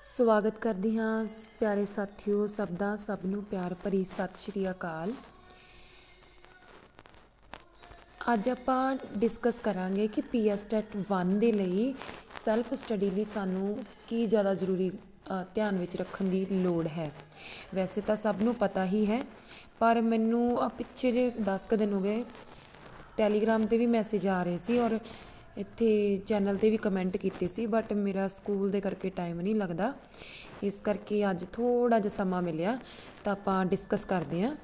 ਸਵਾਗਤ ਕਰਦੀ ਹਾਂ ਪਿਆਰੇ ਸਾਥੀਓ ਸਭ ਦਾ। ਸਭ ਨੂੰ ਪਿਆਰ ਭਰੀ ਸਤਿ ਸ਼੍ਰੀ ਅਕਾਲ। ਅੱਜ ਆਪਾਂ ਡਿਸਕਸ ਕਰਾਂਗੇ ਕਿ ਪੀਐਸਟੈਟ 1 ਦੇ ਲਈ ਸੈਲਫ ਸਟੱਡੀ ਲਈ ਸਾਨੂੰ ਕੀ ਜ਼ਿਆਦਾ ਜ਼ਰੂਰੀ ਧਿਆਨ ਵਿੱਚ ਰੱਖਣ ਦੀ ਲੋੜ ਹੈ। ਵੈਸੇ ਤਾਂ ਸਭ ਨੂੰ ਪਤਾ ਹੀ ਹੈ, ਪਰ ਮੈਨੂੰ ਪਿੱਛੇ ਜੇ 10 ਕੁ ਦਿਨ ਹੋ ਗਏ ਟੈਲੀਗ੍ਰਾਮ 'ਤੇ ਵੀ ਮੈਸੇਜ ਆ ਰਹੇ ਸੀ ਔਰ ਇੱਥੇ ਚੈਨਲ 'ਤੇ ਵੀ ਕਮੈਂਟ ਕੀਤੇ ਸੀ, ਬਟ ਮੇਰਾ ਸਕੂਲ ਦੇ ਕਰਕੇ ਟਾਈਮ ਨਹੀਂ ਲੱਗਦਾ। ਇਸ ਕਰਕੇ ਅੱਜ ਥੋੜ੍ਹਾ ਜਿਹਾ ਸਮਾਂ ਮਿਲਿਆ ਤਾਂ ਆਪਾਂ ਡਿਸਕਸ ਕਰਦੇ ਹਾਂ।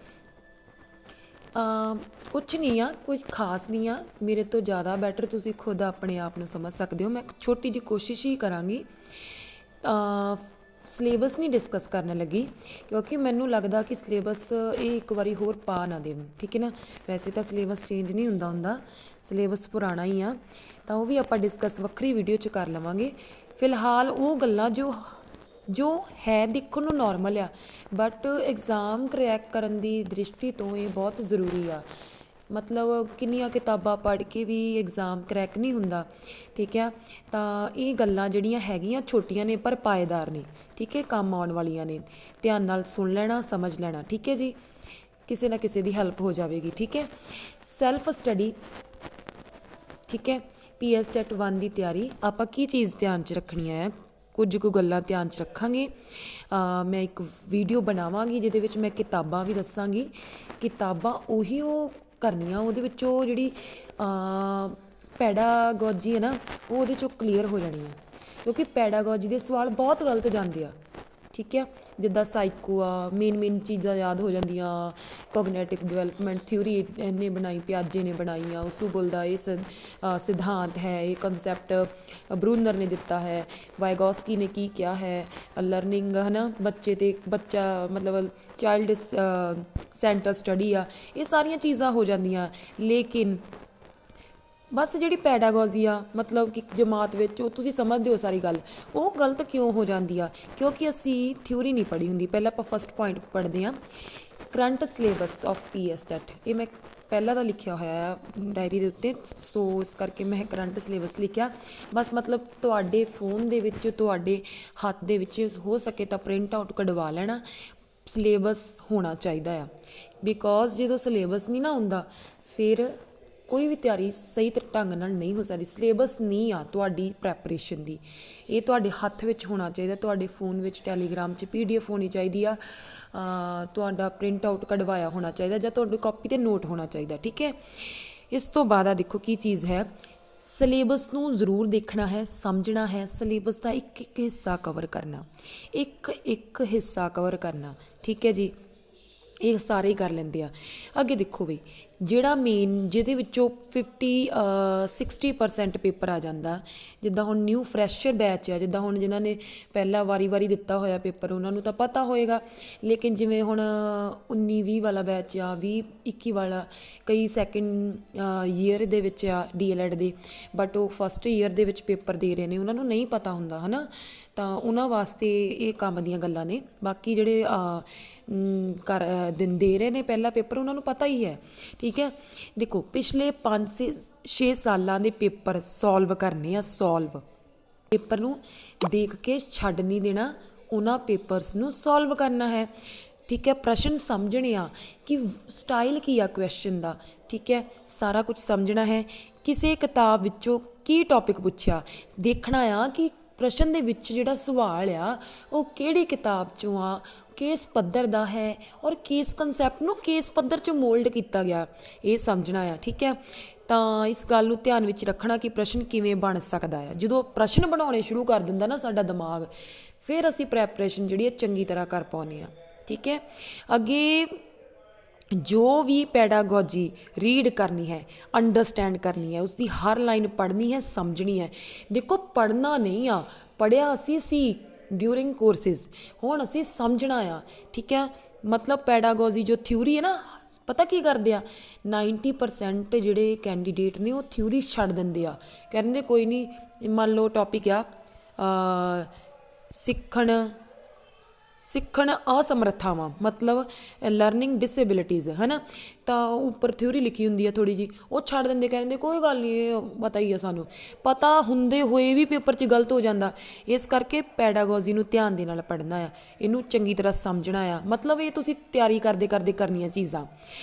ਕੁਛ ਨਹੀਂ ਆ, ਕੁਝ ਖਾਸ ਨਹੀਂ ਆ। ਮੇਰੇ ਤੋਂ ਜ਼ਿਆਦਾ ਬੈਟਰ ਤੁਸੀਂ ਖੁਦ ਆਪਣੇ ਆਪ ਨੂੰ ਸਮਝ ਸਕਦੇ ਹੋ। ਮੈਂ ਛੋਟੀ ਜਿਹੀ ਕੋਸ਼ਿਸ਼ ਹੀ ਕਰਾਂਗੀ। ਸਿਲੇਬਸ ਨਹੀਂ ਡਿਸਕਸ ਕਰਨ ਲੱਗੀ ਕਿਉਂਕਿ ਮੈਨੂੰ ਲੱਗਦਾ ਕਿ ਸਿਲੇਬਸ ਇਹ ਇੱਕ ਵਾਰੀ ਹੋਰ ਪਾ ਨਾ ਦੇਣ, ਠੀਕ ਹੈ ਨਾ। ਵੈਸੇ ਤਾਂ ਸਿਲੇਬਸ ਚੇਂਜ ਨਹੀਂ ਹੁੰਦਾ, ਸਿਲੇਬਸ ਪੁਰਾਣਾ ਹੀ ਆ, ਤਾਂ ਉਹ ਵੀ ਆਪਾਂ ਡਿਸਕਸ ਵੱਖਰੀ ਵੀਡੀਓ 'ਚ ਕਰ ਲਵਾਂਗੇ। ਫਿਲਹਾਲ ਉਹ ਗੱਲਾਂ ਜੋ ਹੈ ਦੇਖਣ ਨੂੰ ਨੋਰਮਲ ਆ, ਬਟ ਐਗਜ਼ਾਮ ਕਰੈਕ ਕਰਨ ਦੀ ਦ੍ਰਿਸ਼ਟੀ ਤੋਂ ਇਹ ਬਹੁਤ ਜ਼ਰੂਰੀ ਆ। ਮਤਲਬ ਕਿੰਨੀਆਂ ਕਿਤਾਬਾਂ ਪੜ੍ਹ ਕੇ ਵੀ ਐਗਜ਼ਾਮ ਕਰੈਕ ਨਹੀਂ ਹੁੰਦਾ, ਠੀਕ ਆ। ਤਾਂ ਇਹ ਗੱਲਾਂ ਜਿਹੜੀਆਂ ਹੈਗੀਆਂ ਛੋਟੀਆਂ ਨੇ ਪਰ ਪਾਏਦਾਰ ਨੇ, ਠੀਕ ਹੈ, ਕੰਮ ਆਉਣ ਵਾਲੀਆਂ ਨੇ। ਧਿਆਨ ਨਾਲ ਸੁਣ ਲੈਣਾ, ਸਮਝ ਲੈਣਾ, ਠੀਕ ਹੈ ਜੀ। ਕਿਸੇ ਨਾ ਕਿਸੇ ਦੀ ਹੈਲਪ ਹੋ ਜਾਵੇਗੀ, ਠੀਕ ਹੈ। ਸੈਲਫ ਸਟੱਡੀ, ਠੀਕ ਹੈ। ਪੀਐਸਟੈਟ 1 ਦੀ ਤਿਆਰੀ ਆਪਾਂ ਕੀ ਚੀਜ਼ ਧਿਆਨ 'ਚ ਰੱਖਣੀਆਂ ਆ, ਕੁਝ ਕੁ ਗੱਲਾਂ ਧਿਆਨ 'ਚ ਰੱਖਾਂਗੇ। ਮੈਂ ਇੱਕ ਵੀਡੀਓ ਬਣਾਵਾਂਗੀ ਜਿਹਦੇ ਵਿੱਚ ਮੈਂ ਕਿਤਾਬਾਂ ਵੀ ਦੱਸਾਂਗੀ। ਕਿਤਾਬਾਂ ਉਹੀ ਉਹ ਕਰਨੀਆਂ, ਉਹਦੇ ਵਿੱਚੋਂ ਜਿਹੜੀ ਪੈਡਾਗੋਜੀ ਹੈ ਨਾ ਉਹ ਉਹਦੇ 'ਚੋਂ ਕਲੀਅਰ ਹੋ ਜਾਣੀ ਹੈ, ਕਿਉਂਕਿ ਪੈਡਾਗੋਜੀ ਦੇ ਸਵਾਲ ਬਹੁਤ ਗਲਤ ਜਾਂਦੇ ਆ, ਠੀਕ ਹੈ। ਜਿੱਦਾਂ ਸਾਈਕੋ ਆ, ਮੇਨ ਚੀਜ਼ਾਂ ਯਾਦ ਹੋ ਜਾਂਦੀਆਂ। ਕੋਗਨੇਟਿਵ ਡਿਵੈਲਪਮੈਂਟ ਥਿਊਰੀ ਇਹਨੇ ਬਣਾਈ, ਪਿਆਜੇ ਨੇ ਬਣਾਈ ਆ। ਉਸੂਬਲ ਦਾ ਇਹ ਸਿਧਾਂਤ ਹੈ, ਇਹ ਕੰਸੈਪਟ ਬਰੂਨਰ ਨੇ ਦਿੱਤਾ ਹੈ। ਵਾਈਗੋਸਕੀ ਨੇ ਕੀ ਕਿਹਾ ਹੈ, ਲਰਨਿੰਗ ਹੈ ਨਾ, ਬੱਚਾ ਮਤਲਬ ਚਾਈਲਡ ਸੈਂਟਰ ਸਟੱਡੀ ਆ। ਇਹ ਸਾਰੀਆਂ ਚੀਜ਼ਾਂ ਹੋ ਜਾਂਦੀਆਂ, ਲੇਕਿਨ ਬਸ ਜਿਹੜੀ ਪੈਡਾਗੋਜੀ ਆ ਮਤਲਬ ਕਿ ਜਮਾਤ ਵਿੱਚ ਉਹ ਤੁਸੀਂ ਸਮਝਦੇ ਹੋ ਸਾਰੀ ਗੱਲ, ਉਹ ਗਲਤ ਕਿਉਂ ਹੋ ਜਾਂਦੀ ਆ? ਕਿਉਂਕਿ ਅਸੀਂ ਥਿਊਰੀ ਨਹੀਂ ਪੜ੍ਹੀ ਹੁੰਦੀ। ਪਹਿਲਾਂ ਆਪਾਂ ਫਸਟ ਪੁਆਇੰਟ ਪੜ੍ਹਦੇ ਹਾਂ, ਕਰੰਟ ਸਿਲੇਬਸ ਆਫ ਪੀਐਸਟੈਟ। ਇਹ ਮੈਂ ਪਹਿਲਾਂ ਦਾ ਲਿਖਿਆ ਹੋਇਆ ਆ ਡਾਇਰੀ ਦੇ ਉੱਤੇ, ਸੋ ਇਸ ਕਰਕੇ ਮੈਂ ਕਰੰਟ ਸਿਲੇਬਸ ਲਿਖਿਆ। ਬਸ ਮਤਲਬ ਤੁਹਾਡੇ ਫੋਨ ਦੇ ਵਿੱਚ, ਤੁਹਾਡੇ ਹੱਥ ਦੇ ਵਿੱਚ ਹੋ ਸਕੇ ਤਾਂ ਪ੍ਰਿੰਟ ਆਊਟ ਕਢਵਾ ਲੈਣਾ। ਸਿਲੇਬਸ ਹੋਣਾ ਚਾਹੀਦਾ ਆ, ਬਿਕੋਜ਼ ਜਦੋਂ ਸਿਲੇਬਸ ਨਹੀਂ ਨਾ ਹੁੰਦਾ ਫਿਰ ਕੋਈ ਵੀ ਤਿਆਰੀ ਸਹੀ ਢੰਗ ਨਾਲ ਨਹੀਂ ਹੋ ਸਕਦੀ। ਸਿਲੇਬਸ ਨਹੀਂ ਆ ਤੁਹਾਡੀ ਪ੍ਰੈਪਰੇਸ਼ਨ ਦੀ, ਇਹ ਤੁਹਾਡੇ ਹੱਥ ਵਿੱਚ ਹੋਣਾ ਚਾਹੀਦਾ। ਤੁਹਾਡੇ ਫੋਨ ਵਿੱਚ ਟੈਲੀਗ੍ਰਾਮ 'ਚ PDF ਹੋਣੀ ਚਾਹੀਦੀ ਆ, ਤੁਹਾਡਾ ਪ੍ਰਿੰਟ ਆਊਟ ਕਢਵਾਇਆ ਹੋਣਾ ਚਾਹੀਦਾ, ਜਾਂ ਤੁਹਾਡੀ ਕਾਪੀ 'ਤੇ ਨੋਟ ਹੋਣਾ ਚਾਹੀਦਾ, ਠੀਕ ਹੈ। ਇਸ ਤੋਂ ਬਾਅਦ ਆ ਦੇਖੋ ਕੀ ਚੀਜ਼ ਹੈ, ਸਿਲੇਬਸ ਨੂੰ ਜ਼ਰੂਰ ਦੇਖਣਾ ਹੈ, ਸਮਝਣਾ ਹੈ। ਸਿਲੇਬਸ ਦਾ ਇੱਕ ਹਿੱਸਾ ਕਵਰ ਕਰਨਾ, ਇੱਕ ਹਿੱਸਾ ਕਵਰ ਕਰਨਾ, ਠੀਕ ਹੈ ਜੀ। ਇਹ ਸਾਰੇ ਹੀ ਕਰ ਲੈਂਦੇ ਆ। ਅੱਗੇ ਦੇਖੋ ਬਈ, ਜਿਹੜਾ ਮੇਨ ਜਿਹਦੇ ਵਿੱਚੋਂ 60% ਪੇਪਰ ਆ ਜਾਂਦਾ, ਜਿੱਦਾਂ ਹੁਣ ਨਿਊ ਫਰੈਸ਼ਰ ਬੈਚ ਆ, ਜਿੱਦਾਂ ਹੁਣ ਜਿਨ੍ਹਾਂ ਨੇ ਪਹਿਲਾਂ ਵਾਰੀ ਦਿੱਤਾ ਹੋਇਆ ਪੇਪਰ ਉਹਨਾਂ ਨੂੰ ਤਾਂ ਪਤਾ ਹੋਏਗਾ, ਲੇਕਿਨ ਜਿਵੇਂ ਹੁਣ 19-20 ਵਾਲਾ ਬੈਚ ਆ, 20-21 ਵਾਲਾ, ਕਈ ਸੈਕਿੰਡ ਈਅਰ ਦੇ ਵਿੱਚ ਆ DLED ਦੇ, ਬਟ ਉਹ ਫਸਟ ਈਅਰ ਦੇ ਵਿੱਚ ਪੇਪਰ ਦੇ ਰਹੇ ਨੇ, ਉਹਨਾਂ ਨੂੰ ਨਹੀਂ ਪਤਾ ਹੁੰਦਾ ਹੈ ਨਾ। ਤਾਂ ਉਹਨਾਂ ਵਾਸਤੇ ਇਹ ਕੰਮ ਦੀਆਂ ਗੱਲਾਂ ਨੇ। ਬਾਕੀ ਜਿਹੜੇ ਦੇ ਰਹੇ ਨੇ ਪਹਿਲਾ ਪੇਪਰ ਉਹਨਾਂ ਨੂੰ ਪਤਾ ਹੀ ਹੈ, ਠੀਕ ਹੈ। ਦੇਖੋ ਪਿਛਲੇ 5-6 ਸਾਲਾਂ ਦੇ ਪੇਪਰ ਸੋਲਵ ਕਰਨੇ ਆ। ਸੋਲਵ ਪੇਪਰ ਨੂੰ ਦੇਖ ਕੇ ਛੱਡ ਨਹੀਂ ਦੇਣਾ, ਉਹਨਾਂ ਪੇਪਰਸ ਨੂੰ ਸੋਲਵ ਕਰਨਾ ਹੈ, ਠੀਕ ਹੈ। ਪ੍ਰਸ਼ਨ ਸਮਝਣੇ ਆ ਕਿ ਸਟਾਈਲ ਕੀ ਆ ਕੁਐਸਚਨ ਦਾ, ਠੀਕ ਹੈ। ਸਾਰਾ ਕੁਝ ਸਮਝਣਾ ਹੈ। ਕਿਸੇ ਕਿਤਾਬ ਵਿੱਚੋਂ ਕੀ ਟੌਪਿਕ ਪੁੱਛਿਆ ਦੇਖਣਾ ਆ ਕਿ ਪ੍ਰਸ਼ਨ ਦੇ ਵਿੱਚ ਜਿਹੜਾ ਸਵਾਲ ਆ ਉਹ ਕਿਹੜੀ ਕਿਤਾਬ 'ਚੋਂ ਆ, ਕਿਸ ਪੱਧਰ ਦਾ ਹੈ, ਔਰ ਕਿਸ ਕੰਸੈਪਟ ਨੂੰ ਕਿਸ ਪੱਧਰ 'ਚ ਮੋਲਡ ਕੀਤਾ ਗਿਆ, ਇਹ ਸਮਝਣਾ ਆ, ਠੀਕ ਹੈ। ਤਾਂ ਇਸ ਗੱਲ ਨੂੰ ਧਿਆਨ ਵਿੱਚ ਰੱਖਣਾ ਕਿ ਪ੍ਰਸ਼ਨ ਕਿਵੇਂ ਬਣ ਸਕਦਾ ਹੈ। ਜਦੋਂ ਪ੍ਰਸ਼ਨ ਬਣਾਉਣੇ ਸ਼ੁਰੂ ਕਰ ਦਿੰਦਾ ਨਾ ਸਾਡਾ ਦਿਮਾਗ, ਫਿਰ ਅਸੀਂ ਪ੍ਰੈਪਰੇਸ਼ਨ ਜਿਹੜੀ ਹੈ ਚੰਗੀ ਤਰ੍ਹਾਂ ਕਰ ਪਾਉਂਦੇ ਹਾਂ, ਠੀਕ ਹੈ। ਅੱਗੇ ਜੋ ਵੀ ਪੈਡਾਗੋਜੀ ਰੀਡ ਕਰਨੀ ਹੈ, ਅੰਡਰਸਟੈਂਡ ਕਰਨੀ ਹੈ, ਉਸਦੀ ਹਰ ਲਾਈਨ ਪੜ੍ਹਨੀ ਹੈ, ਸਮਝਣੀ ਹੈ। ਦੇਖੋ ਪੜ੍ਹਨਾ ਨਹੀਂ ਆ, ਪੜ੍ਹਿਆ ਅਸੀਂ ਸੀ ਡਿਊਰਿੰਗ ਕੋਰਸਿਸ, ਹੁਣ ਅਸੀਂ ਸਮਝਣਾ ਆ, ਠੀਕ ਹੈ। ਮਤਲਬ ਪੈਡਾਗੋਜੀ ਜੋ ਥਿਊਰੀ ਹੈ ਨਾ, ਪਤਾ ਕੀ ਕਰਦੇ ਆ, 90% ਜਿਹੜੇ ਕੈਂਡੀਡੇਟ ਨੇ ਉਹ ਥਿਊਰੀ ਛੱਡ ਦਿੰਦੇ ਆ। ਕਹਿੰਦੇ ਕੋਈ ਨਹੀਂ, ਮੰਨ ਲਓ ਟੌਪਿਕ ਆ ਸਿੱਖਣ ਅਸਮਰੱਥਾਵਾਂ ਮਤਲਬ ਲਰਨਿੰਗ ਡਿਸੇਬਿਲਿਟੀਜ਼ ਹੈ ਨਾ। ਤਾਂ ਉੱਪਰ ਥਿਊਰੀ ਲਿਖੀ ਹੁੰਦੀ ਆ ਥੋੜ੍ਹੀ ਜਿਹੀ, ਉਹ ਛੱਡ ਦਿੰਦੇ, ਕਹਿੰਦੇ ਕੋਈ ਗੱਲ ਨਹੀਂ, ਇਹ ਪਤਾ ਹੀ ਆ ਸਾਨੂੰ। ਪਤਾ ਹੁੰਦੇ ਹੋਏ ਵੀ ਪੇਪਰ 'ਚ ਗਲਤ ਹੋ ਜਾਂਦਾ। ਇਸ ਕਰਕੇ ਪੈਡਾਗੋਜੀ ਨੂੰ ਧਿਆਨ ਦੇ ਨਾਲ ਪੜ੍ਹਨਾ ਆ, ਇਹਨੂੰ ਚੰਗੀ ਤਰ੍ਹਾਂ ਸਮਝਣਾ ਆ। ਮਤਲਬ ਇਹ ਤੁਸੀਂ ਤਿਆਰੀ ਕਰਦੇ ਕਰਦੇ ਕਰਨੀਆਂ ਚੀਜ਼ਾਂ।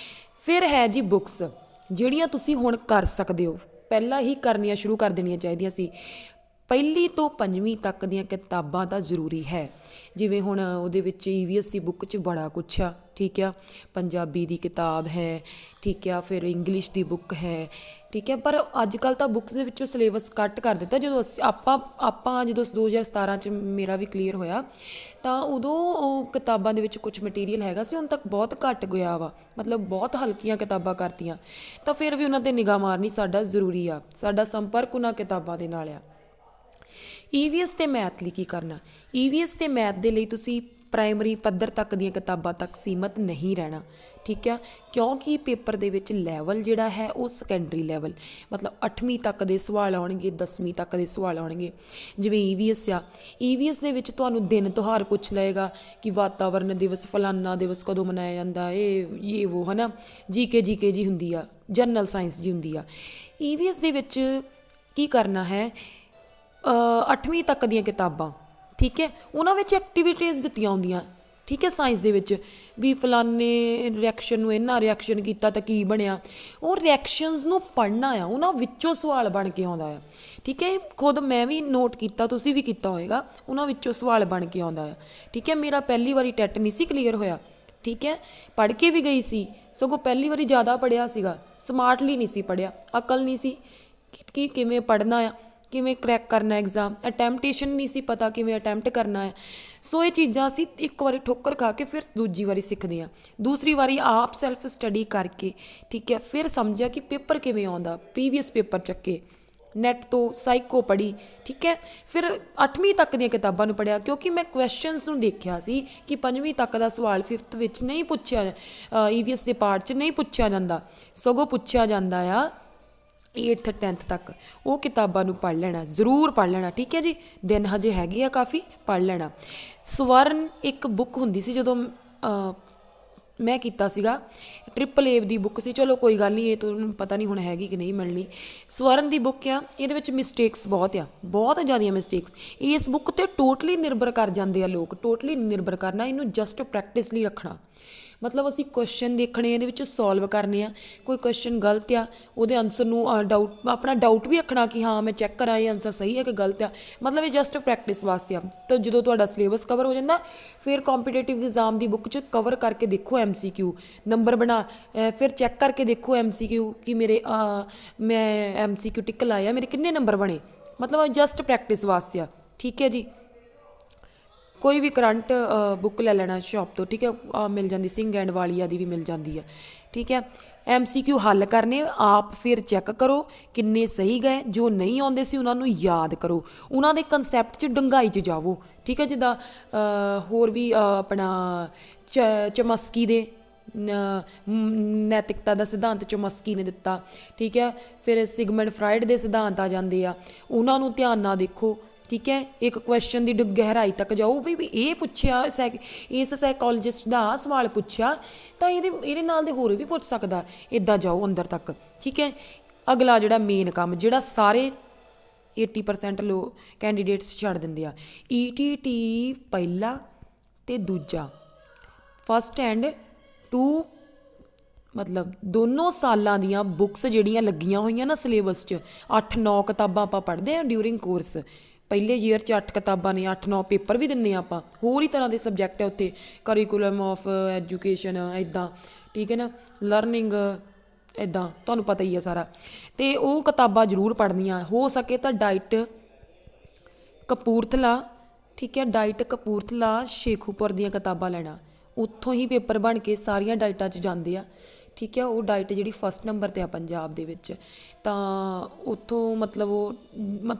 ਫਿਰ ਹੈ ਜੀ ਬੁੱਕਸ, ਜਿਹੜੀਆਂ ਤੁਸੀਂ ਹੁਣ ਕਰ ਸਕਦੇ ਹੋ, ਪਹਿਲਾਂ ਹੀ ਕਰਨੀਆਂ ਸ਼ੁਰੂ ਕਰ ਦੇਣੀਆਂ ਚਾਹੀਦੀਆਂ ਸੀ। ਪਹਿਲੀ ਤੋਂ ਪੰਜਵੀਂ ਤੱਕ ਦੀਆਂ ਕਿਤਾਬਾਂ ਤਾਂ ਜ਼ਰੂਰੀ ਹੈ। ਜਿਵੇਂ ਹੁਣ ਉਹਦੇ ਵਿੱਚ EVS ਦੀ ਬੁੱਕ 'ਚ ਬੜਾ ਕੁਛ ਆ, ਠੀਕ ਆ। ਪੰਜਾਬੀ ਦੀ ਕਿਤਾਬ ਹੈ, ਠੀਕ ਆ, ਫਿਰ ਇੰਗਲਿਸ਼ ਦੀ ਬੁੱਕ ਹੈ, ਠੀਕ ਹੈ। ਪਰ ਅੱਜ ਕੱਲ੍ਹ ਤਾਂ ਬੁੱਕਸ ਦੇ ਵਿੱਚੋਂ ਸਿਲੇਬਸ ਕੱਟ ਕਰ ਦਿੱਤਾ। ਜਦੋਂ ਆਪਾਂ ਜਦੋਂ 2017 'ਚ ਮੇਰਾ ਵੀ ਕਲੀਅਰ ਹੋਇਆ, ਤਾਂ ਉਦੋਂ ਉਹ ਕਿਤਾਬਾਂ ਦੇ ਵਿੱਚ ਕੁਛ ਮਟੀਰੀਅਲ ਹੈਗਾ ਸੀ, ਹੁਣ ਤੱਕ ਬਹੁਤ ਘੱਟ ਗਿਆ ਵਾ, ਮਤਲਬ ਬਹੁਤ ਹਲਕੀਆਂ ਕਿਤਾਬਾਂ ਕਰਤੀਆਂ। ਤਾਂ ਫਿਰ ਵੀ ਉਹਨਾਂ 'ਤੇ ਨਿਗਾਹ ਮਾਰਨੀ ਸਾਡਾ ਜ਼ਰੂਰੀ ਆ, ਸਾਡਾ ਸੰਪਰਕ ਉਹਨਾਂ ਕਿਤਾਬਾਂ ਦੇ ਨਾਲ ਆ। EVS ਅਤੇ ਮੈਥ ਲਈ ਕੀ ਕਰਨਾ? EVS ਅਤੇ ਮੈਥ ਦੇ ਲਈ ਤੁਸੀਂ ਪ੍ਰਾਇਮਰੀ ਪੱਧਰ ਤੱਕ ਦੀਆਂ ਕਿਤਾਬਾਂ ਤੱਕ ਸੀਮਤ ਨਹੀਂ ਰਹਿਣਾ, ਠੀਕ ਆ। ਕਿਉਂਕਿ ਪੇਪਰ ਦੇ ਵਿੱਚ ਲੈਵਲ ਜਿਹੜਾ ਹੈ ਉਹ ਸੈਕੰਡਰੀ ਲੈਵਲ, ਮਤਲਬ 8ਵੀਂ ਤੱਕ ਦੇ ਸਵਾਲ ਆਉਣਗੇ, 10ਵੀਂ ਤੱਕ ਦੇ ਸਵਾਲ ਆਉਣਗੇ। ਜਿਵੇਂ EVS ਆ, EVS ਦੇ ਵਿੱਚ ਤੁਹਾਨੂੰ ਦਿਨ ਤਿਉਹਾਰ ਪੁੱਛ ਲਏਗਾ ਕਿ ਵਾਤਾਵਰਨ ਦਿਵਸ, ਫਲਾਨਾ ਦਿਵਸ ਕਦੋਂ ਮਨਾਇਆ ਜਾਂਦਾ, ਇਹ ਵੋ ਹੈ ਨਾ। GK ਜੀ ਹੁੰਦੀ ਆ, ਜਨਰਲ ਸਾਇੰਸ ਜੀ ਹੁੰਦੀ ਆ। EVS ਦੇ ਵਿੱਚ ਕੀ ਕਰਨਾ ਹੈ, 8ਵੀਂ ਤੱਕ ਦੀਆਂ ਕਿਤਾਬਾਂ, ਠੀਕ ਹੈ, ਉਹਨਾਂ ਵਿੱਚ ਐਕਟੀਵਿਟੀਜ਼ ਦਿੱਤੀਆਂ ਹੁੰਦੀਆਂ, ਠੀਕ ਹੈ। ਸਾਇੰਸ ਦੇ ਵਿੱਚ ਵੀ ਫਲਾਨੇ ਰਿਐਕਸ਼ਨ ਨੂੰ ਇਹਨਾਂ ਰਿਐਕਸ਼ਨ ਕੀਤਾ ਤਾਂ ਕੀ ਬਣਿਆ, ਉਹ ਰਿਐਕਸ਼ਨਸ ਨੂੰ ਪੜ੍ਹਨਾ ਆ, ਉਹਨਾਂ ਵਿੱਚੋਂ ਸਵਾਲ ਬਣ ਕੇ ਆਉਂਦਾ ਆ, ਠੀਕ ਹੈ। ਖੁਦ ਮੈਂ ਵੀ ਨੋਟ ਕੀਤਾ, ਤੁਸੀਂ ਵੀ ਕੀਤਾ ਹੋਏਗਾ, ਉਹਨਾਂ ਵਿੱਚੋਂ ਸਵਾਲ ਬਣ ਕੇ ਆਉਂਦਾ ਆ, ਠੀਕ ਹੈ। ਮੇਰਾ ਪਹਿਲੀ ਵਾਰੀ ਟੈਟ ਨਹੀਂ ਸੀ ਕਲੀਅਰ ਹੋਇਆ, ਠੀਕ ਹੈ, ਪੜ੍ਹ ਕੇ ਵੀ ਗਈ ਸੀ, ਸਗੋਂ ਪਹਿਲੀ ਵਾਰੀ ਜ਼ਿਆਦਾ ਪੜ੍ਹਿਆ ਸੀਗਾ, ਸਮਾਰਟਲੀ ਨਹੀਂ ਸੀ ਪੜ੍ਹਿਆ, ਅਕਲ ਨਹੀਂ ਸੀ ਕਿ ਕਿਵੇਂ ਪੜ੍ਹਨਾ ਆ, ਕਿਵੇਂ ਕਰੈਕ ਕਰਨਾ ਐਗਜ਼ਾਮ, ਅਟੈਂਪਟੇਸ਼ਨ ਨਹੀਂ ਸੀ ਪਤਾ ਕਿਵੇਂ ਅਟੈਂਪਟ ਕਰਨਾ ਹੈ। ਸੋ ਇਹ ਚੀਜ਼ਾਂ ਅਸੀਂ ਇੱਕ ਵਾਰੀ ਠੋਕਰ ਖਾ ਕੇ ਫਿਰ ਦੂਜੀ ਵਾਰੀ ਸਿੱਖਦੇ ਹਾਂ, ਦੂਸਰੀ ਵਾਰੀ ਆਪ ਸੈਲਫ ਸਟੱਡੀ ਕਰਕੇ, ਠੀਕ ਹੈ। ਫਿਰ ਸਮਝਿਆ ਕਿ ਪੇਪਰ ਕਿਵੇਂ ਆਉਂਦਾ, ਪ੍ਰੀਵੀਅਸ ਪੇਪਰ ਚੱਕੇ, ਨੈਟ ਤੋਂ ਸਾਈਕੋ ਪੜ੍ਹੀ, ਠੀਕ ਹੈ। ਫਿਰ 8ਵੀਂ ਤੱਕ ਦੀਆਂ ਕਿਤਾਬਾਂ ਨੂੰ ਪੜ੍ਹਿਆ, ਕਿਉਂਕਿ ਮੈਂ ਕੁਐਸਚਨਸ ਨੂੰ ਦੇਖਿਆ ਸੀ ਕਿ 5ਵੀਂ ਤੱਕ ਦਾ ਸਵਾਲ 5th ਵਿੱਚ ਨਹੀਂ ਪੁੱਛਿਆ, EVS ਦੇ ਪਾਰਟ 'ਚ ਨਹੀਂ ਪੁੱਛਿਆ ਜਾਂਦਾ, ਸਗੋਂ ਪੁੱਛਿਆ ਜਾਂਦਾ ਆ 8th 10th ਤੱਕ। ਉਹ ਕਿਤਾਬਾਂ ਨੂੰ ਪੜ੍ਹ ਲੈਣਾ, ਜ਼ਰੂਰ ਪੜ੍ਹ ਲੈਣਾ, ਠੀਕ ਹੈ ਜੀ। ਦਿਨ ਹਜੇ ਹੈਗੇ ਆ ਕਾਫੀ, ਪੜ੍ਹ ਲੈਣਾ। ਸਵਰਨ ਇੱਕ ਬੁੱਕ ਹੁੰਦੀ ਸੀ, ਜਦੋਂ ਮੈਂ ਕੀਤਾ ਸੀਗਾ, AAA ਦੀ ਬੁੱਕ ਸੀ, ਚਲੋ ਕੋਈ ਗੱਲ ਨਹੀਂ, ਇਹ ਤੁਹਾਨੂੰ ਪਤਾ ਨਹੀਂ ਹੁਣ ਹੈਗੀ ਕਿ ਨਹੀਂ ਮਿਲਣੀ। ਸਵਰਨ ਦੀ ਬੁੱਕ ਆ, ਇਹਦੇ ਵਿੱਚ ਮਿਸਟੇਕਸ ਬਹੁਤ ਆ, ਬਹੁਤ ਜ਼ਿਆਦੀਆਂ ਮਿਸਟੇਕਸ। ਇਸ ਬੁੱਕ 'ਤੇ ਟੋਟਲੀ ਨਿਰਭਰ ਕਰ ਜਾਂਦੇ ਆ ਲੋਕ, ਟੋਟਲੀ ਨਿਰਭਰ ਕਰਨਾ, ਇਹਨੂੰ ਜਸਟ ਪ੍ਰੈਕਟਿਸ ਲਈ ਰੱਖਣਾ। ਮਤਲਬ ਅਸੀਂ ਕੁਐਸਚਨ ਦੇਖਣੇ, ਇਹਦੇ ਵਿੱਚ ਸੋਲਵ ਕਰਨੇ ਆ, ਕੋਈ ਕੁਐਸਚਨ ਗਲਤ ਆ ਉਹਦੇ ਆਨਸਰ ਨੂੰ ਆਪਣਾ ਡਾਊਟ ਵੀ ਰੱਖਣਾ ਕਿ ਹਾਂ ਮੈਂ ਚੈੱਕ ਕਰਾਂ ਇਹ ਆਨਸਰ ਸਹੀ ਹੈ ਕਿ ਗਲਤ ਆ। ਮਤਲਬ ਇਹ ਜਸਟ ਪ੍ਰੈਕਟਿਸ ਵਾਸਤੇ ਆ। ਤਾਂ ਜਦੋਂ ਤੁਹਾਡਾ ਸਿਲੇਬਸ ਕਵਰ ਹੋ ਜਾਂਦਾ, ਫਿਰ ਕੰਪੀਟੀਟਿਵ ਐਗਜ਼ਾਮ ਦੀ ਬੁੱਕ 'ਚ ਕਵਰ ਕਰਕੇ ਦੇਖੋ MCQ, ਨੰਬਰ ਬਣਾ, ਫਿਰ ਚੈੱਕ ਕਰਕੇ ਦੇਖੋ MCQ ਕਿ ਮੈਂ MCQ ਟਿਕ ਲਾਇਆ, ਮੇਰੇ ਕਿੰਨੇ ਨੰਬਰ ਬਣੇ। ਮਤਲਬ ਜਸਟ ਪ੍ਰੈਕਟਿਸ ਵਾਸਤੇ ਆ, ਠੀਕ ਹੈ ਜੀ। ਕੋਈ ਵੀ ਕਰੰਟ ਬੁੱਕ ਲੈ ਲੈਣਾ ਸ਼ੌਪ ਤੋਂ, ਠੀਕ ਹੈ, ਮਿਲ ਜਾਂਦੀ, ਸਿੰਘ ਐਂਡ ਵਾਲੀਆ ਦੀ ਵੀ ਮਿਲ ਜਾਂਦੀ ਹੈ, ਠੀਕ ਹੈ। MCQ ਹੱਲ ਕਰਨੇ ਆਪ, ਫਿਰ ਚੈੱਕ ਕਰੋ ਕਿੰਨੇ ਸਹੀ ਗਏ, ਜੋ ਨਹੀਂ ਆਉਂਦੇ ਸੀ ਉਹਨਾਂ ਨੂੰ ਯਾਦ ਕਰੋ, ਉਹਨਾਂ ਦੇ ਕੰਸੈਪਟ 'ਚ ਡੂੰਘਾਈ 'ਚ ਜਾਵੋ, ਠੀਕ ਹੈ। ਜਿੱਦਾਂ ਹੋਰ ਵੀ ਆਪਣਾ ਚਮਸਕੀ ਦੇ ਨੈਤਿਕਤਾ ਦਾ ਸਿਧਾਂਤ ਚਮਸਕੀ ਨੇ ਦਿੱਤਾ, ਠੀਕ ਹੈ। ਫਿਰ ਸਿਗਮੰਡ ਫਰਾਇਡ ਦੇ ਸਿਧਾਂਤ ਆ ਜਾਂਦੇ ਆ, ਉਹਨਾਂ ਨੂੰ ਧਿਆਨ ਨਾਲ ਦੇਖੋ, ਠੀਕ ਹੈ। ਇੱਕ ਕੁਐਸਚਨ ਦੀ ਗਹਿਰਾਈ ਤੱਕ ਜਾਓ ਵੀ ਇਹ ਪੁੱਛਿਆ, ਇਸ ਸਾਈਕੋਲੋਜਿਸਟ ਦਾ ਸਵਾਲ ਪੁੱਛਿਆ ਤਾਂ ਇਹਦੇ ਨਾਲ ਦੇ ਹੋਰ ਵੀ ਪੁੱਛ ਸਕਦਾ, ਇੱਦਾਂ ਜਾਓ ਅੰਦਰ ਤੱਕ, ਠੀਕ ਹੈ। ਅਗਲਾ ਜਿਹੜਾ ਮੇਨ ਕੰਮ, ਜਿਹੜਾ ਸਾਰੇ 80% ਕੈਂਡੀਡੇਟਸ ਛੱਡ ਦਿੰਦੇ ਆ, ETT ਪਹਿਲਾ ਅਤੇ ਦੂਜਾ, ਫਸਟ ਐਂਡ 2, ਮਤਲਬ ਦੋਨੋਂ ਸਾਲਾਂ ਦੀਆਂ ਬੁੱਕਸ ਜਿਹੜੀਆਂ ਲੱਗੀਆਂ ਹੋਈਆਂ ਨਾ ਸਿਲੇਬਸ 'ਚ, 8-9 ਕਿਤਾਬਾਂ ਆਪਾਂ ਪੜ੍ਹਦੇ ਹਾਂ ਡਿਊਰਿੰਗ ਕੋਰਸ। ਪਹਿਲੇ ਈਅਰ 'ਚ 8 ਕਿਤਾਬਾਂ ਨੇ, 8-9 ਪੇਪਰ ਵੀ ਦਿੰਦੇ ਹਾਂ ਆਪਾਂ, ਹੋਰ ਹੀ ਤਰ੍ਹਾਂ ਦੇ ਸਬਜੈਕਟ ਹੈ ਉੱਥੇ, ਕਰੀਕੂਲਮ ਆਫ ਐਜੂਕੇਸ਼ਨ ਇੱਦਾਂ, ਠੀਕ ਹੈ ਨਾ, ਲਰਨਿੰਗ ਇੱਦਾਂ, ਤੁਹਾਨੂੰ ਪਤਾ ਹੀ ਆ ਸਾਰਾ। ਅਤੇ ਉਹ ਕਿਤਾਬਾਂ ਜ਼ਰੂਰ ਪੜ੍ਹਨੀਆਂ, ਹੋ ਸਕੇ ਤਾਂ ਡਾਈਟ ਕਪੂਰਥਲਾ, ਠੀਕ ਹੈ, ਡਾਈਟ ਕਪੂਰਥਲਾ ਸ਼ੇਖੂਪੁਰ ਦੀਆਂ ਕਿਤਾਬਾਂ ਲੈਣਾ, ਉੱਥੋਂ ਹੀ ਪੇਪਰ ਬਣ ਕੇ ਸਾਰੀਆਂ ਡਾਈਟਾਂ 'ਚ ਜਾਂਦੇ ਆ, ਠੀਕ ਹੈ। ਉਹ ਡਾਈਟ ਜਿਹੜੀ ਫਸਟ ਨੰਬਰ 'ਤੇ ਆ ਪੰਜਾਬ ਦੇ ਵਿੱਚ। ਤਾਂ ਉੱਥੋਂ ਮਤਲਬ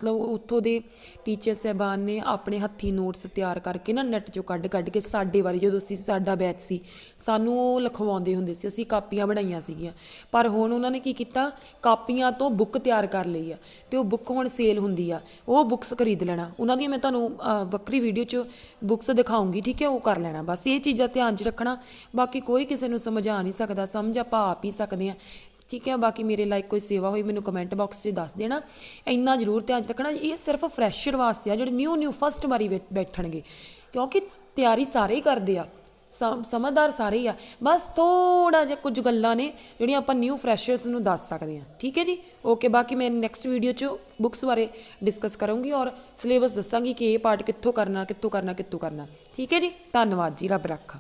ਉੱਥੋਂ ਦੇ ਟੀਚਰ ਸਾਹਿਬਾਨ ਨੇ ਆਪਣੇ ਹੱਥੀਂ ਨੋਟਸ ਤਿਆਰ ਕਰਕੇ ਨਾ ਨੈੱਟ 'ਚੋਂ ਕੱਢ ਕੇ ਸਾਡੇ ਬਾਰੇ, ਜਦੋਂ ਸਾਡਾ ਬੈਚ ਸੀ ਸਾਨੂੰ ਉਹ ਲਿਖਵਾਉਂਦੇ ਹੁੰਦੇ ਸੀ, ਅਸੀਂ ਕਾਪੀਆਂ ਬਣਾਈਆਂ ਸੀਗੀਆਂ। ਪਰ ਹੁਣ ਉਹਨਾਂ ਨੇ ਕੀ ਕੀਤਾ, ਕਾਪੀਆਂ ਤੋਂ ਬੁੱਕ ਤਿਆਰ ਕਰ ਲਈ ਆ, ਅਤੇ ਉਹ ਬੁੱਕ ਹੁਣ ਸੇਲ ਹੁੰਦੀ ਆ, ਉਹ ਬੁੱਕਸ ਖਰੀਦ ਲੈਣਾ। ਉਹਨਾਂ ਦੀਆਂ ਮੈਂ ਤੁਹਾਨੂੰ ਵੱਖਰੀ ਵੀਡੀਓ 'ਚ ਬੁੱਕਸ ਦਿਖਾਉਂਗੀ, ਠੀਕ ਹੈ, ਉਹ ਕਰ ਲੈਣਾ। ਬਸ ਇਹ ਚੀਜ਼ਾਂ ਧਿਆਨ 'ਚ ਰੱਖਣਾ। ਬਾਕੀ ਕੋਈ ਕਿਸੇ ਨੂੰ ਸਮਝਾ ਨਹੀਂ ਸਕਦਾ, ਸਮਝ ਆਪਾਂ ਆਪ ਹੀ ਸਕਦੇ ਹਾਂ, ਠੀਕ ਹੈ। ਬਾਕੀ ਮੇਰੇ ਲਾਇਕ ਕੋਈ ਸੇਵਾ ਹੋਈ ਮੈਨੂੰ ਕਮੈਂਟ ਬਾਕਸ 'ਚ ਦੱਸ ਦੇਣਾ। ਇੰਨਾ ਜ਼ਰੂਰ ਧਿਆਨ 'ਚ ਰੱਖਣਾ, ਇਹ ਸਿਰਫ ਫਰੈਸ਼ਰ ਵਾਸਤੇ ਆ, ਜਿਹੜੇ ਨਿਊ ਫਸਟ ਵਾਰੀ ਬੈਠਣਗੇ, ਕਿਉਂਕਿ ਤਿਆਰੀ ਸਾਰੇ ਹੀ ਕਰਦੇ ਆ, ਸਮਝਦਾਰ ਸਾਰੇ ਹੀ ਆ। ਬਸ ਥੋੜ੍ਹਾ ਜਿਹਾ ਕੁਝ ਗੱਲਾਂ ਨੇ ਜਿਹੜੀਆਂ ਆਪਾਂ ਨਿਊ ਫਰੈਸ਼ਰਸ ਨੂੰ ਦੱਸ ਸਕਦੇ ਹਾਂ, ਠੀਕ ਹੈ ਜੀ। ਓਕੇ, ਬਾਕੀ ਮੈਂ ਨੈਕਸਟ ਵੀਡੀਓ 'ਚ ਬੁੱਕਸ ਬਾਰੇ ਡਿਸਕਸ ਕਰੂੰਗੀ ਔਰ ਸਿਲੇਬਸ ਦੱਸਾਂਗੀ ਕਿ ਇਹ ਪਾਰਟ ਕਿੱਥੋਂ ਕਰਨਾ, ਠੀਕ ਹੈ ਜੀ। ਧੰਨਵਾਦ ਜੀ, ਰੱਬ ਰਾਖਾ।